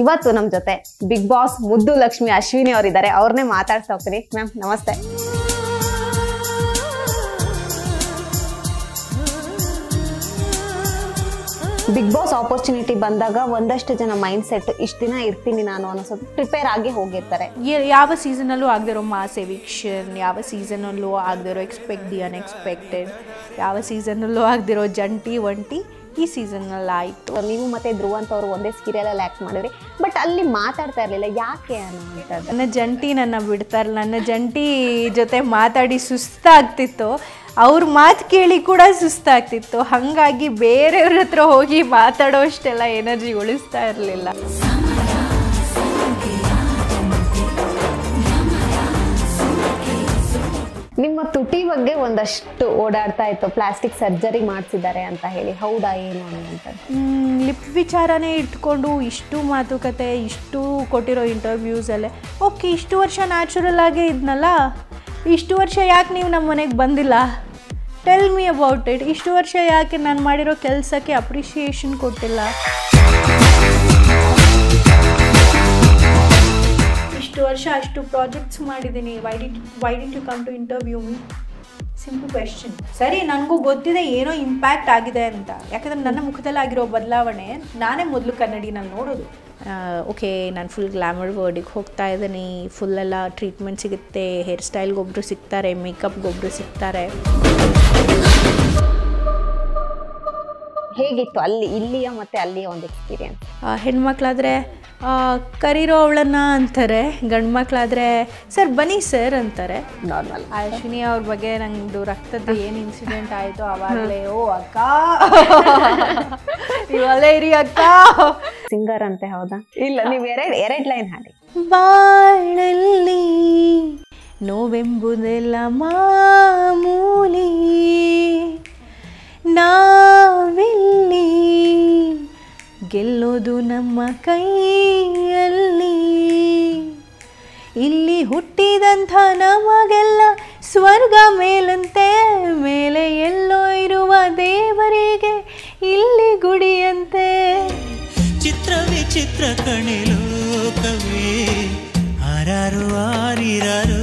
ಇವತ್ತು ನಮ್ಮ ಜೊತೆ ಬಿಗ್ ಬಾಸ್ ಮುದ್ದು ಲಕ್ಷ್ಮಿ ಅಶ್ವಿನಿ ಅವರಿದ್ದಾರೆ. ಅವ್ರನ್ನೇ ಮಾತಾಡ್ತಾ ಹೋಗ್ತೀನಿ. ಮ್ಯಾಮ್ ನಮಸ್ತೆ. ಬಿಗ್ ಬಾಸ್ ಆಪರ್ಚುನಿಟಿ ಬಂದಾಗ ಒಂದಷ್ಟು ಜನ ಮೈಂಡ್ ಸೆಟ್ ಇಷ್ಟು ದಿನ ಇರ್ತೀನಿ ನಾನು ಅನ್ನೋ ಸ್ವಲ್ಪ ಪ್ರಿಪೇರ್ ಆಗಿ ಹೋಗಿರ್ತಾರೆ. ಯಾವ ಸೀಸನಲ್ಲೂ ಆಗದಿರೋ ಮಾಸ್ ಎವಿಕ್ಷನ್, ಯಾವ ಸೀಸನಲ್ಲೂ ಆಗದಿರೋ ಎಕ್ಸ್ಪೆಕ್ಟ್ ದಿ ಅನ್ಎಕ್ಸ್ಪೆಕ್ಟೆಡ್, ಯಾವ ಸೀಸನಲ್ಲೂ ಆಗದಿರೋ ಜಂಟಿ ಒಂಟಿ ಈ ಸೀಸನ್ನಲ್ಲಿ ಆಯಿತು. ನೀವು ಮತ್ತೆ ಧ್ರುವ ಅಂತವ್ರು ಒಂದೇ ಸೀರಿಯಲಲ್ಲಿ ಆ್ಯಕ್ಟ್ ಮಾಡಿದ್ರಿ, ಬಟ್ ಅಲ್ಲಿ ಮಾತಾಡ್ತಾ ಇರಲಿಲ್ಲ, ಯಾಕೆ ಅನ್ನೋಂಥದ್ದು? ನನ್ನ ಜಂಟಿ ನನ್ನ ಬಿಡ್ತಾರಲ್ಲ, ನನ್ನ ಜಂಟಿ ಜೊತೆ ಮಾತಾಡಿ ಸುಸ್ತಾಗ್ತಿತ್ತು, ಅವ್ರ ಮಾತು ಕೇಳಿ ಕೂಡ ಸುಸ್ತಾಗ್ತಿತ್ತು. ಹಾಗಾಗಿ ಬೇರೆಯವ್ರ ಹತ್ರ ಹೋಗಿ ಮಾತಾಡೋ ಅಷ್ಟೆಲ್ಲ ಎನರ್ಜಿ ಉಳಿಸ್ತಾ ಇರಲಿಲ್ಲ. ನಿಮ್ಮ ತುಟಿ ಬಗ್ಗೆ ಒಂದಷ್ಟು ಓಡಾಡ್ತಾ ಇತ್ತು, ಪ್ಲಾಸ್ಟಿಕ್ ಸರ್ಜರಿ ಮಾಡಿಸಿದ್ದಾರೆ ಅಂತ ಹೇಳಿ, ಹೌದಾ ಏನು ಅನ್ನೋಂಥದ್ದು? ಲಿಪ್ ವಿಚಾರನೇ ಇಟ್ಕೊಂಡು ಇಷ್ಟು ಮಾತುಕತೆ, ಇಷ್ಟು ಕೊಟ್ಟಿರೋ ಇಂಟರ್ವ್ಯೂಸಲ್ಲೇ ಓಕೆ, ಇಷ್ಟು ವರ್ಷ ನ್ಯಾಚುರಲ್ ಆಗೇ ಇದ್ನಲ್ಲ, ಇಷ್ಟು ವರ್ಷ ಯಾಕೆ ನೀವು ನಮ್ಮ ಮನೆಗೆ ಬಂದಿಲ್ಲ, ಟೆಲ್ ಮಿ ಅಬೌಟ್ ಇಟ್. ಇಷ್ಟು ವರ್ಷ ಯಾಕೆ ನಾನು ಮಾಡಿರೋ ಕೆಲಸಕ್ಕೆ ಅಪ್ರಿಷಿಯೇಷನ್ ಕೊಟ್ಟಿಲ್ಲ, ಇಷ್ಟು ವರ್ಷ ಅಷ್ಟು ಪ್ರಾಜೆಕ್ಟ್ಸ್ ಮಾಡಿದ್ದೀನಿ, why did you come to interview me? Simple question. ಸರಿ, ನನಗೂ ಗೊತ್ತಿದೆ ಏನೋ ಇಂಪ್ಯಾಕ್ಟ್ ಆಗಿದೆ ಅಂತ, ಯಾಕಂದರೆ ನನ್ನ ಮುಖದಲ್ಲಿ ಆಗಿರೋ ಬದಲಾವಣೆ ನಾನೇ ಮೊದಲು ಕನ್ನಡಿನಲ್ಲಿ ನೋಡೋದು. ಓಕೆ, ನಾನು ಫುಲ್ ಗ್ಲಾಮರ್ ವರ್ಡಿಗೆ ಹೋಗ್ತಾ ಇದ್ದೀನಿ, ಫುಲ್ಲೆಲ್ಲ ಟ್ರೀಟ್ಮೆಂಟ್ ಸಿಗುತ್ತೆ, ಹೇರ್ ಸ್ಟೈಲ್ಗೊಬ್ಬರು ಸಿಗ್ತಾರೆ, ಮೇಕಪ್ಗೊಬ್ಬರು ಸಿಗ್ತಾರೆ. ಹೇಗಿತ್ತು ಅಲ್ಲಿ ಇಲ್ಲಿಯ ಮತ್ತು ಅಲ್ಲಿಯ ಒಂದು ಎಕ್ಸ್ಪೀರಿಯನ್ಸ್? ಹೆಣ್ಮಕ್ಳಾದರೆ ಕರೀರೋ ಅವಳನ್ನು ಅಂತಾರೆ, ಗಂಡು ಮಕ್ಕಳಾದರೆ ಸರ್ ಬನ್ನಿ ಸರ್ ಅಂತಾರೆ. ನಾರ್ಮಲ್. ಅಶ್ವಿನಿ ಅವ್ರ ಬಗ್ಗೆ ನಂದು ರಕ್ತದ್ದು ಏನು ಇನ್ಸಿಡೆಂಟ್ ಆಯಿತು ಆವಾಗಲೇ, ಓ ಅಕ್ಕ ಇವಲ್ಲೇ ಇರಿ ಅಕ್ಕ ಸಿಂಗರ್ ಅಂತೆ, ಹೌದಾ? ಇಲ್ಲ, ನೀವು ಎರಡು ಲೈನ್ ಹಾಡಿ. ಬಾಳಲ್ಲಿ ನೋವೆಂಬುದೆಲ್ಲ ಮಾಮೂಲಿ, ನಾವಿಲ್ಲಿ ಗೆಲ್ಲೋದು ನಮ್ಮ ಕೈಯಲ್ಲಿ, ಇಲ್ಲಿ ಹುಟ್ಟಿದಂಥ ನಮಗೆಲ್ಲ ಸ್ವರ್ಗ ಮೇಲಂತೆ, ಮೇಲೆ ಎಲ್ಲೋ ಇರುವ ದೇವರಿಗೆ ಇಲ್ಲಿ ಗುಡಿಯಂತೆ. ಚಿತ್ರ ವಿಚಿತ್ರ ಕಣೆ ಲೋಕವೇ, ಆರಾರು ಆರಿರಾರು